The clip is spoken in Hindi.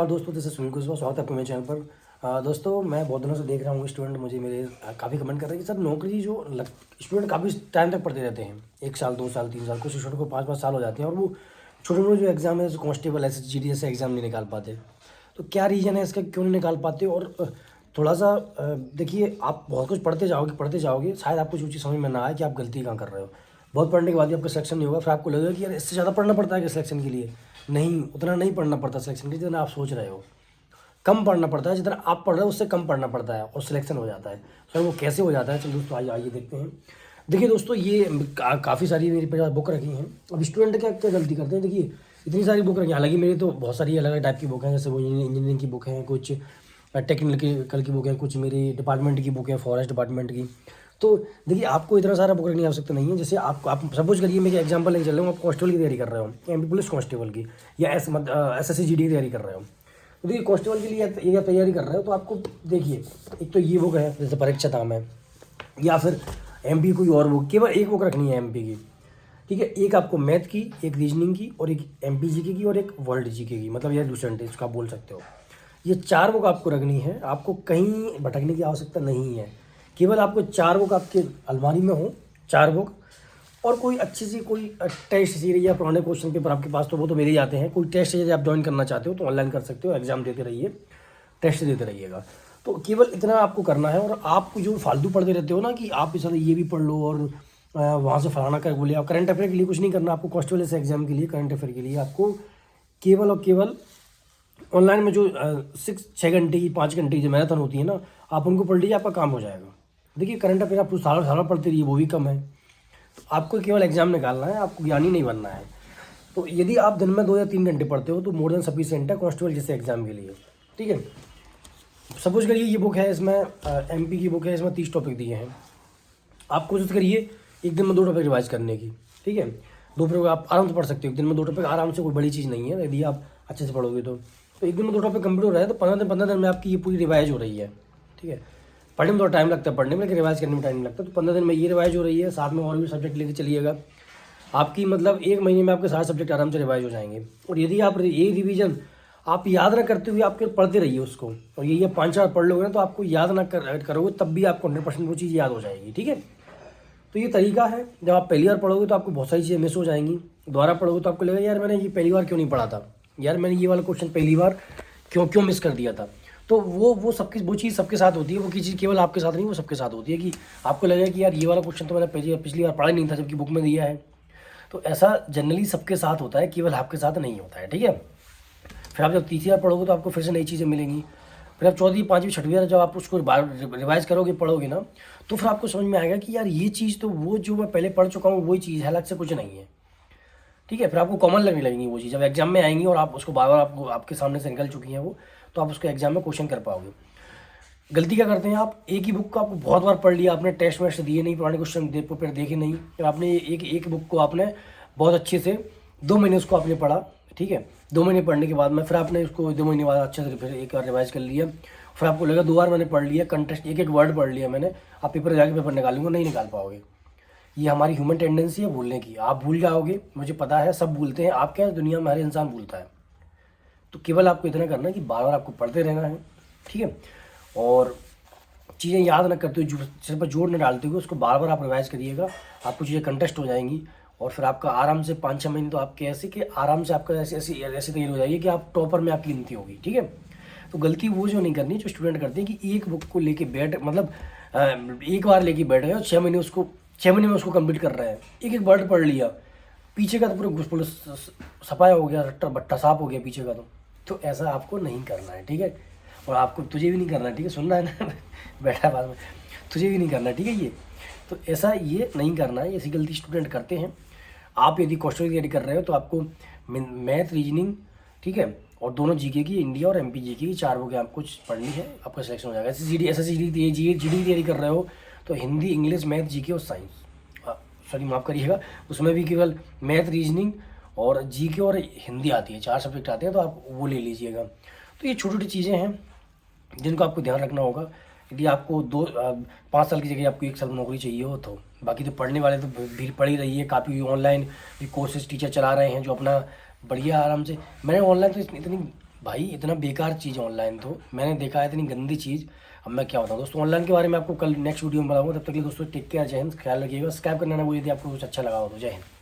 दोस्तों, जैसे सुनील कुशवाहा, स्वागत है आपको मेरे चैनल पर। दोस्तों, मैं बहुत दिनों से देख रहा हूँ स्टूडेंट मुझे मेरे काफ़ी कमेंट कर रहे हैं कि सर नौकरी जो स्टूडेंट काफ़ी टाइम तक पढ़ते रहते हैं, 1 साल 2 साल 3 साल, कुछ स्टूडेंट को 5-5 साल हो जाते हैं और वो छोटे मोटे जो एग्जाम है, जैसे कांस्टेबल SSGD जैसे एग्जाम नहीं निकाल पाते। तो क्या रीज़न है इसका, क्यों नहीं निकाल पाते? और थोड़ा सा देखिए, आप बहुत कुछ पढ़ते जाओगे, शायद आपको जो चीज़ समझ में ना आए कि आप गलती कहाँ कर रहे हो। बहुत पढ़ने के बाद भी आपका सिलेक्शन नहीं होगा, फिर आपको लगेगा कि यार इससे ज़्यादा पढ़ना पड़ता है कि सिलेक्शन के लिए। नहीं, उतना नहीं पढ़ना पड़ता सिलेक्शन के लिए जितना आप सोच रहे हो। कम पढ़ना पड़ता है, जितना आप पढ़ रहे हो उससे कम पढ़ना पड़ता है और सिलेक्शन हो जाता है। सर वो कैसे हो जाता है, चलो दोस्तों आइए देखते हैं। देखिए दोस्तों, ये काफ़ी सारी मेरे पास बुक रखी हैं। अब स्टूडेंट क्या क्या गलती करते हैं, देखिए इतनी सारी बुक रखी हैं। हालांकि मेरी तो बहुत सारी अलग अलग टाइप की बुक हैं, जैसे वो इंजीनियरिंग की बुक हैं, कुछ टेक्निकल की बुक है, कुछ मेरी डिपार्टमेंट की बुक है, फॉरेस्ट डिपार्टमेंट की। तो देखिए, आपको इतना सारा बुक रखने की आवश्यकता नहीं है। जैसे आप सपोज करिए, मैं एग्जाम्पल लेके चल रहा हूँ, आप कांस्टेबल की तैयारी कर रहे हो, MP पुलिस कांस्टेबल की, या SSC GD की तैयारी कर रहे हो। तो देखिए, कांस्टेबल के लिए ये तैयारी कर रहे हो तो आपको देखिए, एक तो ये बुक है जैसे परीक्षा धाम है, या फिर MP कोई और बुक, केवल एक बुक रखनी है MP की। ठीक है, एक आपको मैथ की, एक रीजनिंग की, और एक MP GK की, और एक वर्ल्ड GK की, मतलब ये लूसेंट इसका आप बोल सकते हो। ये 4 बुक आपको रखनी है, आपको कहीं भटकने की आवश्यकता नहीं है। केवल आपको 4 बुक आपके अलमारी में हो, 4 बुक, और कोई अच्छी सी कोई टेस्ट सीरीज या पुराने क्वेश्चन पेपर आपके पास, तो वो तो मेरे ही आते हैं। कोई टेस्ट सीरीज आप ज्वाइन करना चाहते हो तो ऑनलाइन कर सकते हो, एग्जाम देते रहिए, टेस्ट देते रहिएगा। तो केवल इतना आपको करना है। और आप जो फालतू पढ़ते रहते हो ना कि आप इस ये भी पढ़ लो और वहाँ से फलाना कर बोले, करंट अफेयर के लिए कुछ नहीं करना आपको। कांस्टेबल से एग्जाम के लिए, करंट अफेयर के लिए आपको केवल और केवल ऑनलाइन में जो 6 घंटे की 5 घंटे की जो मैराथन होती है ना, आप उनको पढ़ लीजिए, आपका काम हो जाएगा। देखिए, करंट अफेयर आप सालों सालों पढ़ते रहिए, वो भी कम है। तो आपको केवल एग्जाम निकालना है, आपको ज्ञानी नहीं बनना है। तो यदि आप दिन में 2 या 3 घंटे पढ़ते हो तो मोर देन सफिशिएंट है कांस्टेबल जैसे एग्जाम के लिए। ठीक है, सपोज करिए ये बुक है, इसमें MP की बुक है, इसमें 30 टॉपिक दिए हैं। आप कोशिश करिए एक दिन में 2 टॉपिक रिवाइज करने की। ठीक है, 2 टॉपिक आप आराम से पढ़ सकते हो, एक दिन में 2 टॉपिक आराम से, कोई बड़ी चीज़ नहीं है यदि आप अच्छे से पढ़ोगे तो एक दिन में 2 टॉपिक कंप्लीट हो रहा है तो 15 दिन में आपकी ये पूरी रिवाइज हो रही है। ठीक है, पढ़ने में थोड़ा टाइम लगता है, पढ़ने में, लेकिन रिवाइज करने में टाइम लगता है। तो 15 दिन में ये रिवाइज हो रही है, साथ में और भी सब्जेक्ट लेके चलिएगा। आपकी मतलब 1 महीने में आपके सारे सब्जेक्ट आराम से रिवाइज हो जाएंगे। और यदि आप ये रिवीजन आप याद ना करते हुए आपके पढ़ते रहिए उसको, और ये 5-4 पढ़ लोगे ना, तो आपको याद ना करोगे तब भी आपको 100% वो चीज़ याद हो जाएगी। ठीक है, तो ये तरीका है। जब आप पहली बार पढ़ोगे तो आपको बहुत सारी चीज़ें मिस हो जाएंगी, दोबारा पढ़ोगे तो आपको लगेगा यार मैंने ये पहली बार क्यों नहीं पढ़ा था, यार मैंने ये वाला क्वेश्चन पहली बार क्यों क्यों मिस कर दिया था। तो वो चीज़ सबके साथ होती है, वो चीज़ केवल आपके साथ नहीं, वो सबके साथ होती है कि आपको लगेगा कि यार ये वाला क्वेश्चन तो मैंने पिछली बार पढ़ा ही नहीं था, जबकि बुक में दिया है। तो ऐसा जनरली सबके साथ होता है, केवल आपके साथ नहीं होता है। ठीक है, फिर आप जब तीसरी बार पढ़ोगे तो आपको फिर से नई चीज़ें मिलेंगी। फिर आप चौथी 5वीं 6वीं बार जब आप उसको रिवाइज करोगे, पढ़ोगे ना, तो फिर आपको समझ में आएगा कि यार ये चीज़ तो वो जो मैं पहले पढ़ चुका हूँ वही चीज़ है, अलग से कुछ नहीं है। ठीक है, फिर आपको कॉमन लगने लगेंगी वो चीज़, जब एग्जाम में आएंगी और आप उसको बार बार आपको आपके सामने से निकल चुकी हैं वो, तो आप उसको एग्जाम में क्वेश्चन कर पाओगे। गलती क्या करते हैं आप, एक ही बुक को आपको बहुत बार पढ़ लिया, आपने टेस्ट वेस्ट दिए नहीं, पुराने क्वेश्चन पेपर देखे नहीं, फिर आपने एक बुक को आपने बहुत अच्छे से 2 महीने उसको आपने पढ़ा। ठीक है, 2 महीने पढ़ने के बाद में फिर आपने उसको 2 महीने बाद अच्छे से फिर एक बार रिवाइज कर लिया। फिर आपको लगा 2 बार मैंने पढ़ लिया, कंटेस्ट एक वर्ड पढ़ लिया मैंने, आप पेपर जाके पेपर निकालूंगा, नहीं निकाल पाओगे। ये हमारी ह्यूमन टेंडेंसी है भूलने की, आप भूल जाओगे, मुझे पता है सब भूलते हैं। आप क्या, दुनिया में हर इंसान भूलता है। तो केवल आपको इतना करना है कि बार बार आपको पढ़ते रहना है। ठीक है, और चीज़ें याद ना करते हुए, सिर पर जोर न डालते हुए उसको बार बार आप रिवाइज करिएगा, आपको चीज़ें कंटेस्ट हो जाएंगी। और फिर आपका आराम से 5-6 महीने तो आपके ऐसे कि आराम से आपका ऐसी तैयारी हो जाएगी कि आप टॉपर में आपकी गिनती होगी। ठीक है, तो गलती वो जो नहीं करनी जो स्टूडेंट करते हैं कि एक बुक को लेके मतलब एक बार लेके बैठ गए और 6 महीने में उसको कंप्लीट कर रहे हैं, एक एक वर्ड पढ़ लिया, पीछे का तो पूरा सफाया हो गया, रट्टा बट्टा साफ हो गया पीछे का। तो ऐसा आपको नहीं करना है। ठीक है, और आपको तुझे भी नहीं करना है। ठीक है, सुनना है ना बैठा बाद में, तुझे भी नहीं करना। ठीक है, ये तो ऐसा ये नहीं करना है, ऐसी गलती स्टूडेंट करते हैं। आप यदि क्वेश्चन की तैयारी कर रहे हो तो आपको मैथ, रीजनिंग, ठीक है, और दोनों GK की, इंडिया और MP GK की 4 बुकें आपको पढ़नी है, आपका सिलेक्शन हो जाएगा। SSC GD की तैयारी कर रहे हो तो हिंदी, इंग्लिश, मैथ, GK और साइंस, सॉरी माफ़ करिएगा, उसमें भी केवल मैथ, रीजनिंग और GK और हिंदी आती है, 4 सब्जेक्ट आते हैं, तो आप वो ले लीजिएगा। तो ये छोटी छोटी चीज़ें हैं जिनको आपको ध्यान रखना होगा। यदि आपको 5 साल की जगह आपको 1 साल नौकरी चाहिए हो तो, बाकी तो पढ़ने वाले तो भीड़ पड़ी रही है, काफ़ी ऑनलाइन भी कोर्सेज टीचर चला रहे हैं जो अपना बढ़िया आराम से। मैंने ऑनलाइन तो इतनी भाई इतना बेकार चीज़ ऑनलाइन, तो मैंने देखा है इतनी गंदी चीज़। अब मैं क्या बताऊँ दोस्तों, ऑनलाइन के बारे में आपको कल नेक्स्ट वीडियो में बताऊँगा। तब तक के लिए दोस्तों टेक केयर, जय हिंद, ख्याल रखिएगा। सब्सक्राइब करना ना भूलिए यदि आपको कुछ अच्छा लगा हो तो। जय हिंद।